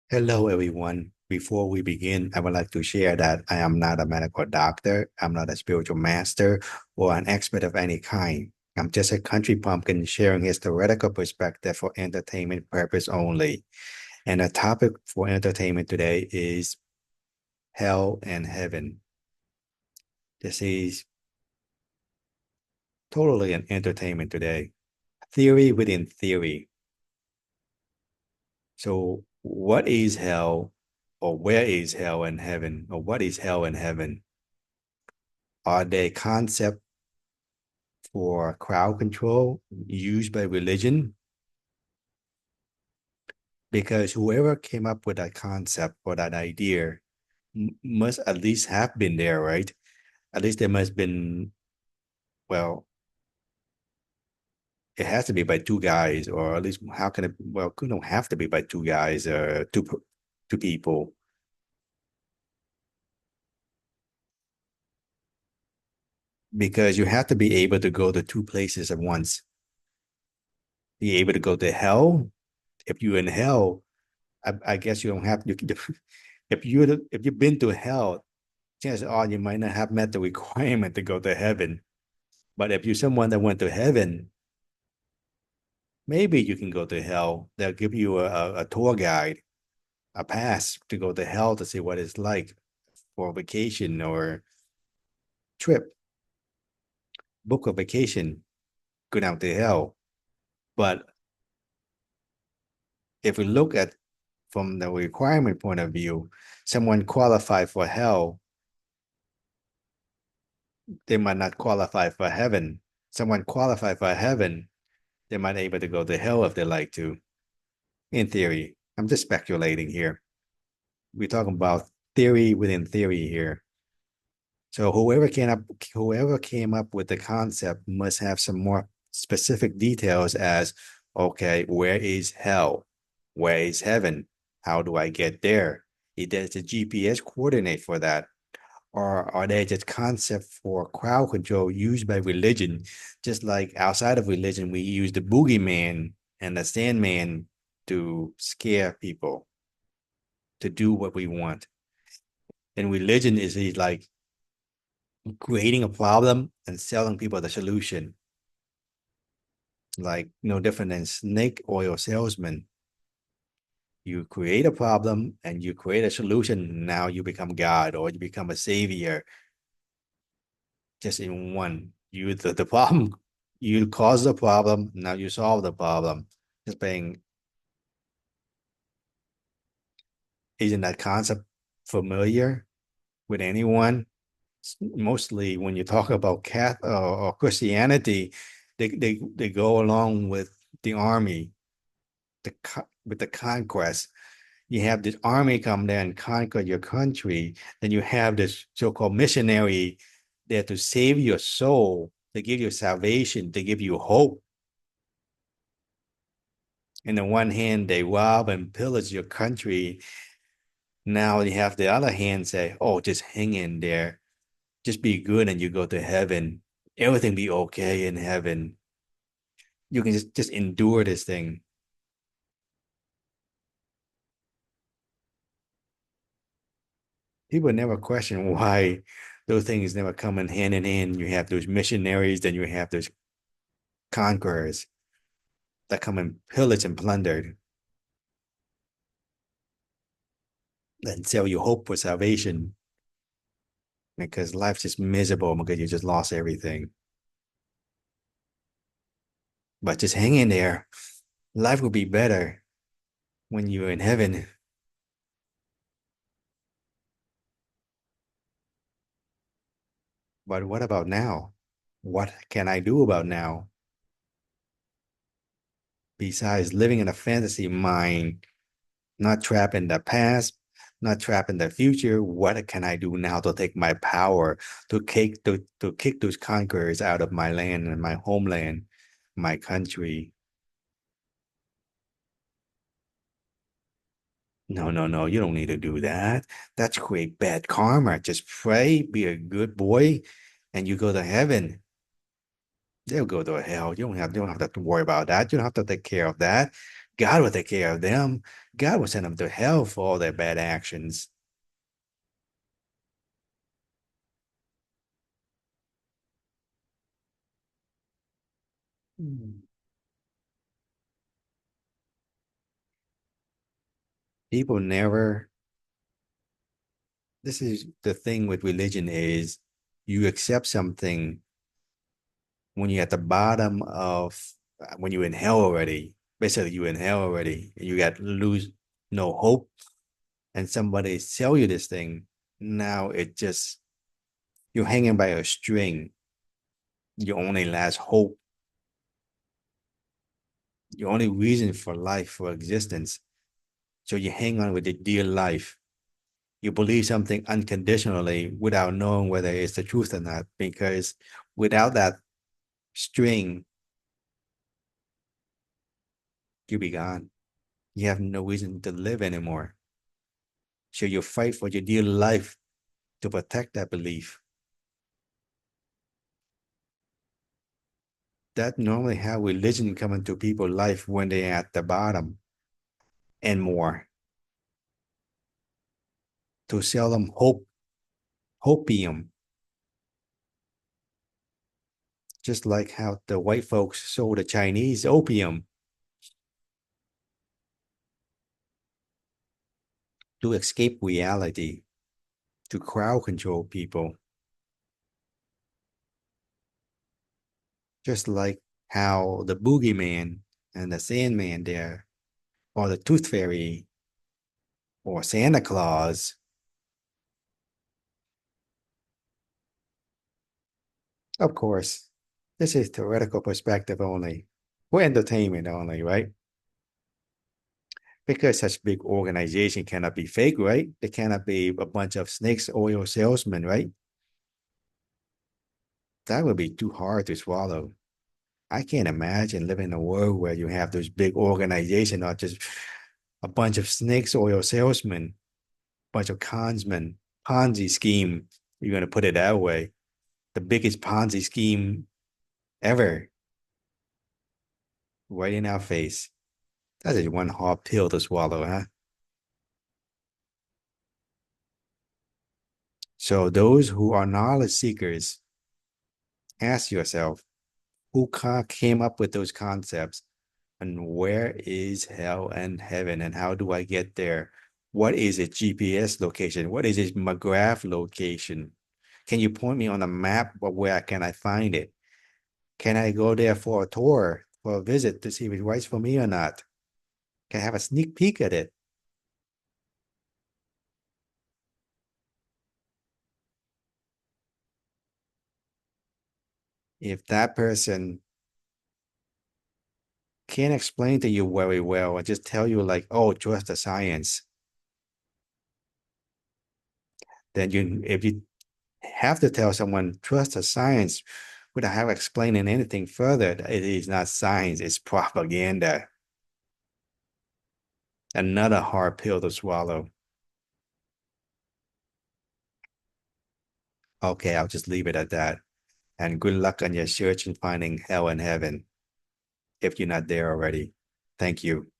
Hello, everyone. Before we begin, I would like to share that I am not a medical doctor. I'm not a spiritual master or an expert of any kind. I'm just a country pumpkin sharing his theoretical perspective for entertainment purpose only. And the topic for entertainment today is hell and heaven. This is totally an entertainment today. Theory within theory. So, what is hell, or where is hell and heaven, or what is hell and heaven? Are they concepts for crowd control used by religion? Because whoever came up with that concept or that idea must at least have been there, right? At least there must have been, well, it has to be by two guys, or at least how can it, well, it don't have to be by two guys or two people. Because you have to be able to go to two places at once. Be able to go to hell. If you're in hell, I guess you don't have to. If you've been to hell, chances are you might not have met the requirement to go to heaven. But if you're someone that went to heaven, maybe you can go to hell. They'll give you a tour guide, a pass to go to hell to see what it's like for a vacation or trip. Book a vacation, go down to hell. But if we look at from the requirement point of view, someone qualified for hell, they might not qualify for heaven. Someone qualified for heaven, they might be able to go to hell if they like to. In theory, I'm just speculating here. We're talking about theory within theory here. So whoever came up with the concept must have some more specific details as, okay, where is hell? Where is heaven? How do I get there? Is there a GPS coordinate for that? Or are they just concepts for crowd control used by religion? Just like outside of religion, we use the boogeyman and the sandman to scare people, to do what we want. And religion is like creating a problem and selling people the solution. Like no different than snake oil salesman. You create a problem and you create a solution. Now you become God or you become a savior just in one. The problem, you cause the problem, now you solve the problem. Just being, isn't that concept familiar with anyone? Mostly when you talk about Catholic or Christianity, they go along with the army, with the conquest. You have this army come there and conquer your country. Then you have this so-called missionary there to save your soul, to give you salvation, to give you hope. In the one hand, they rob and pillage your country. Now you have the other hand say, "Oh, just hang in there, just be good, and you go to heaven. Everything be okay in heaven. You can just endure this thing." People never question why those things never come in hand in hand. You have those missionaries, then you have those conquerors that come and pillage and plundered and sell you hope for salvation because life's just miserable because you just lost everything. But just hang in there. Life will be better when you're in heaven. But what about now? What can I do about now? Besides living in a fantasy mind, not trapped in the past, not trapped in the future, what can I do now to take my power to kick those conquerors out of my land and my homeland, my country? No, no, no, you don't need to do that. That's create bad karma. Just pray, be a good boy, and you go to heaven. They'll go to hell. You don't have to worry about that. You don't have to take care of that. God will take care of them. God will send them to hell for all their bad actions. People never, this is the thing with religion is you accept something when you're at the bottom of, when you're in hell already. Basically, you're in hell already and you got lose no hope. And somebody sell you this thing. Now it just, you're hanging by a string. Your only last hope, your only reason for life, for existence. So you hang on with your dear life. You believe something unconditionally without knowing whether it's the truth or not, because without that string, you'll be gone. You have no reason to live anymore. So you fight for your dear life to protect that belief. That normally how religion come into people's life when they're at the bottom and more. To sell them hope, hopium, just like how the white folks sold the Chinese opium to escape reality, to crowd control people, just like how the boogeyman and the Sandman there, or the Tooth Fairy, or Santa Claus. Of course, this is theoretical perspective only, for entertainment only, right? Because such big organization cannot be fake, right? They cannot be a bunch of snakes oil salesmen, right? That would be too hard to swallow. I can't imagine living in a world where you have those big organizations, not just a bunch of snakes oil salesmen, bunch of consmen, Ponzi scheme. You're gonna put it that way. The biggest Ponzi scheme ever, right in our face. That is one hard pill to swallow, huh? So those who are knowledge seekers, ask yourself, who came up with those concepts? And where is hell and heaven? And how do I get there? What is its GPS location? What is its McGrath location? Can you point me on a map of where can I find it? Can I go there for a tour, for a visit to see if it's right for me or not? Can I have a sneak peek at it? If that person can't explain to you very well and just tell you like, oh, trust the science, then you, if you have to tell someone trust the science without have explaining anything further, it is not science, it's propaganda. Another hard pill to swallow. Okay, I'll just leave it at that. And good luck on your search in finding hell and heaven if you're not there already. Thank you.